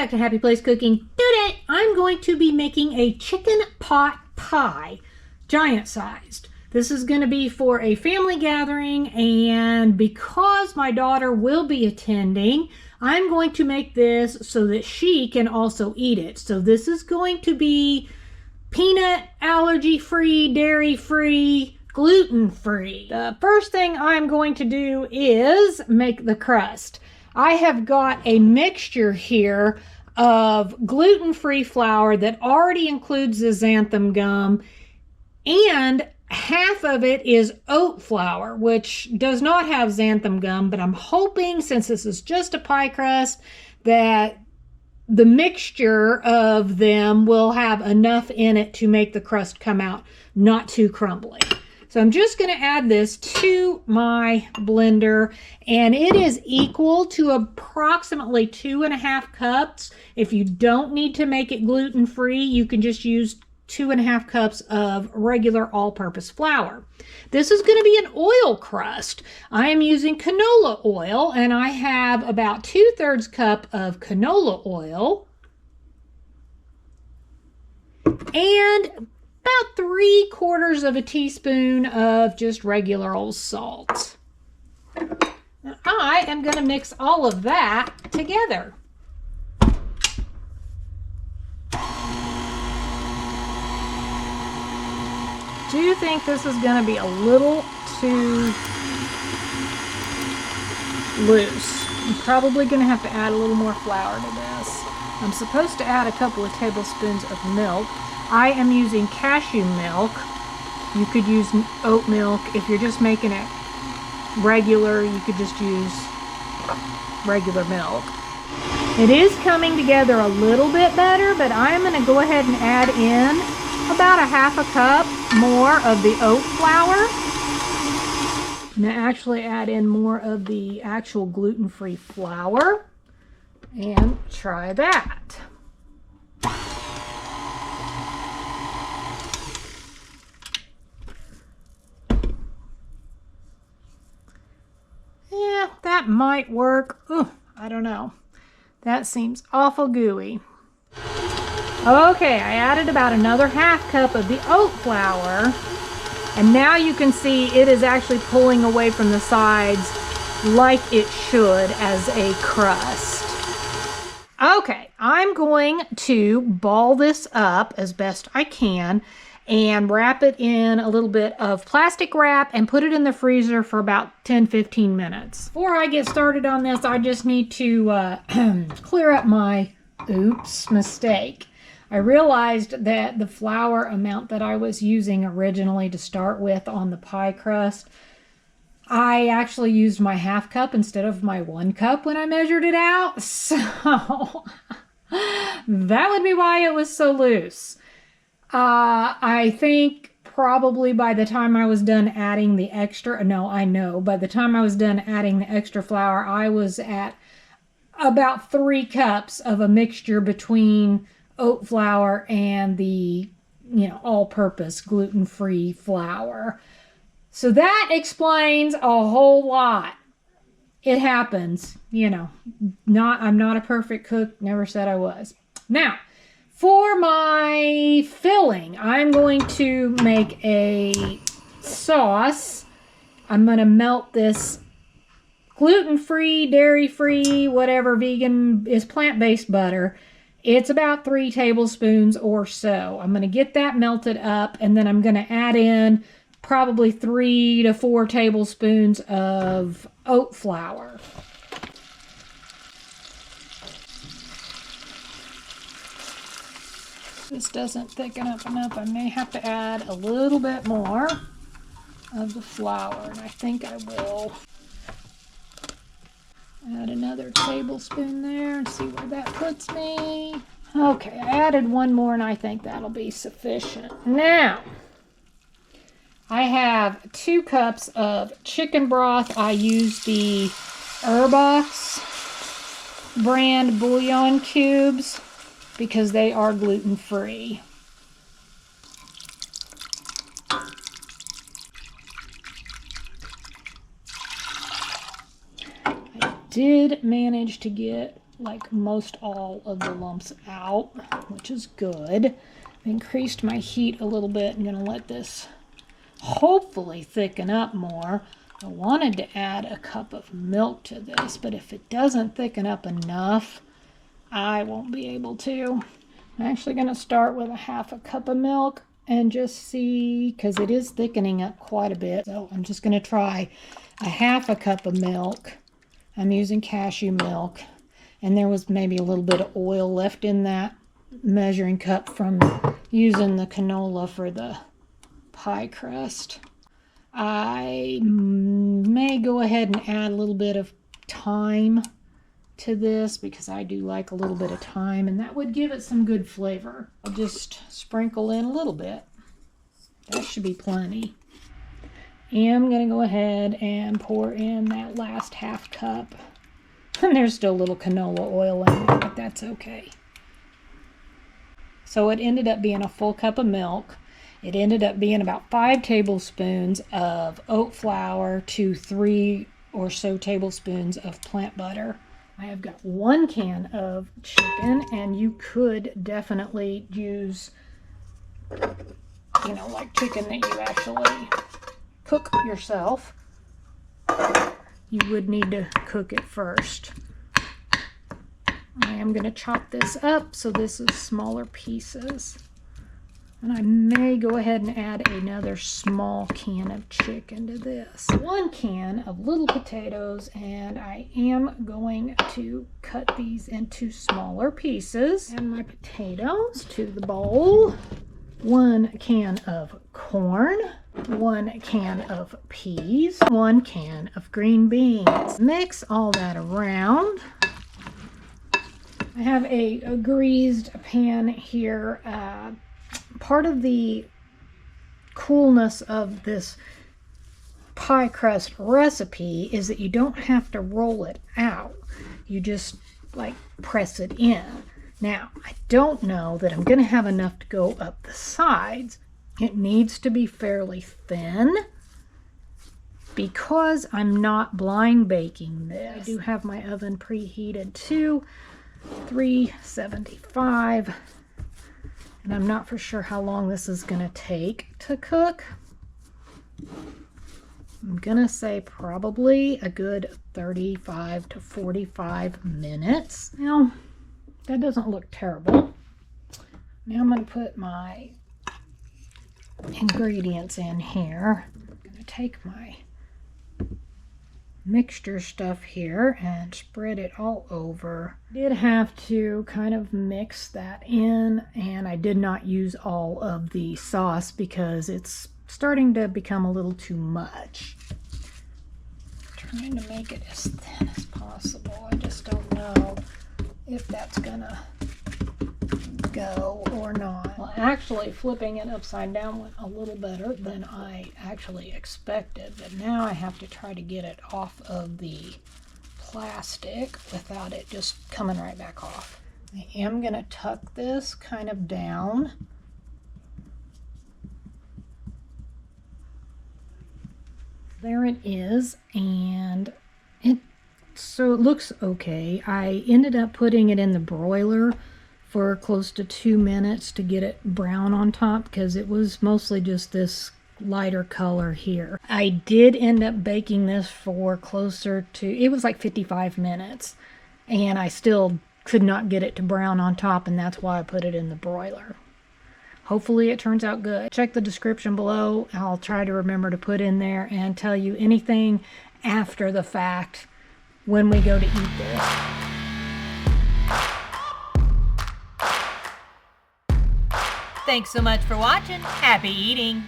back to Happy Place Cooking. Today I'm going to be making a chicken pot pie, giant sized. This is going to be for a family gathering, and because my daughter will be attending, I'm going to make this so that she can also eat it. So this is going to be peanut allergy free, dairy free, gluten free. The first thing I'm going to do is make the crust. I have got a mixture here of gluten-free flour that already includes the xanthan gum, and half of it is oat flour, which does not have xanthan gum, but I'm hoping, since this is just a pie crust, that the mixture of them will have enough in it to make the crust come out not too crumbly. So I'm just going to add this to my blender, and it is equal to approximately 2.5 cups. If you don't need to make it gluten-free, you can just use 2.5 cups of regular all-purpose flour. This is going to be an oil crust. I am using canola oil, and I have about 2/3 cup of canola oil and about 3/4 of a teaspoon of just regular old salt. Now, I am going to mix all of that together. Do you think this is going to be a little too loose? I'm probably going to have to add a little more flour to this. I'm supposed to add a couple of tablespoons of milk. I am using cashew milk. You could use oat milk. If you're just making it regular, you could just use regular milk. It is coming together a little bit better, but I am going to go ahead and add in about 1/2 cup more of the oat flour. I'm going to actually add in more of the actual gluten-free flour and try that. Yeah, that might work. Ooh, I don't know. That seems awful gooey. Okay, I added about another 1/2 cup of the oat flour, and now you can see it is actually pulling away from the sides like it should as a crust. Okay, I'm going to ball this up as best I can and wrap it in a little bit of plastic wrap and put it in the freezer for about 10-15 minutes. Before I get started on this, I just need to clear up my mistake. I realized that the flour amount that I was using originally to start with on the pie crust, I actually used my 1/2 cup instead of my 1 cup when I measured it out. So that would be why it was so loose. I think probably by the time I was done adding the extra, by the time I was done adding the extra flour, I was at about 3 cups of a mixture between oat flour and the, all-purpose gluten-free flour. So that explains a whole lot. It happens, I'm not a perfect cook, never said I was. Now, for my filling, I'm going to make a sauce. I'm going to melt this gluten-free, dairy-free, whatever, vegan is plant-based butter. It's about 3 tablespoons or so. I'm going to get that melted up, and then I'm going to add in probably 3 to 4 tablespoons of oat flour. This doesn't thicken up enough. I may have to add a little bit more of the flour, and I think I will. Add another tablespoon there and see where that puts me. Okay, I added 1 more, and I think that'll be sufficient. Now, I have 2 cups of chicken broth. I use the Herbox brand bouillon cubes because they are gluten-free. I did manage to get like most all of the lumps out, which is good. I've increased my heat a little bit. I'm going to let this hopefully thicken up more. I wanted to add a cup of milk to this, but if it doesn't thicken up enough, I won't be able to. I'm actually going to start with a half a cup of milk and just see, because it is thickening up quite a bit. So I'm just going to try a half a cup of milk. I'm using cashew milk, and there was maybe a little bit of oil left in that measuring cup from using the canola for the pie crust. I may go ahead and add a little bit of thyme to this because I do like a little bit of thyme, and that would give it some good flavor. I'll just sprinkle in a little bit. That should be plenty. And I'm going to go ahead and pour in that last half cup. And there's still a little canola oil in there, but that's okay. So it ended up being a full cup of milk. It ended up being about 5 tablespoons of oat flour to 3 or so tablespoons of plant butter. I have got 1 can of chicken, and you could definitely use, like chicken that you actually cook yourself. You would need to cook it first. I am going to chop this up so this is smaller pieces. And I may go ahead and add another small can of chicken to this. 1 can of little potatoes, and I am going to cut these into smaller pieces. Add my potatoes to the bowl. 1 can of corn. 1 can of peas. 1 can of green beans. Mix all that around. I have a greased pan here. Part of the coolness of this pie crust recipe is that you don't have to roll it out. You just like press it in. Now, I don't know that I'm going to have enough to go up the sides. It needs to be fairly thin because I'm not blind baking this. I do have my oven preheated to 375. And I'm not for sure how long this is going to take to cook. I'm going to say probably a good 35 to 45 minutes. Now, that doesn't look terrible. Now I'm going to put my ingredients in here. I'm going to take my mixture stuff here and spread it all over. I did have to kind of mix that in, and I did not use all of the sauce because it's starting to become a little too much. I'm trying to make it as thin as possible. I just don't know if that's gonna go or not. Well, actually flipping it upside down went a little better than I actually expected, but now I have to try to get it off of the plastic without it just coming right back off. I am going to tuck this kind of down. There it is, and it looks okay. I ended up putting it in the broiler for close to 2 minutes to get it brown on top because it was mostly just this lighter color here. I did end up baking this for closer to, it was like 55 minutes, and I still could not get it to brown on top, and that's why I put it in the broiler. Hopefully it turns out good. Check the description below. I'll try to remember to put in there and tell you anything after the fact when we go to eat this. Thanks so much for watching. Happy eating!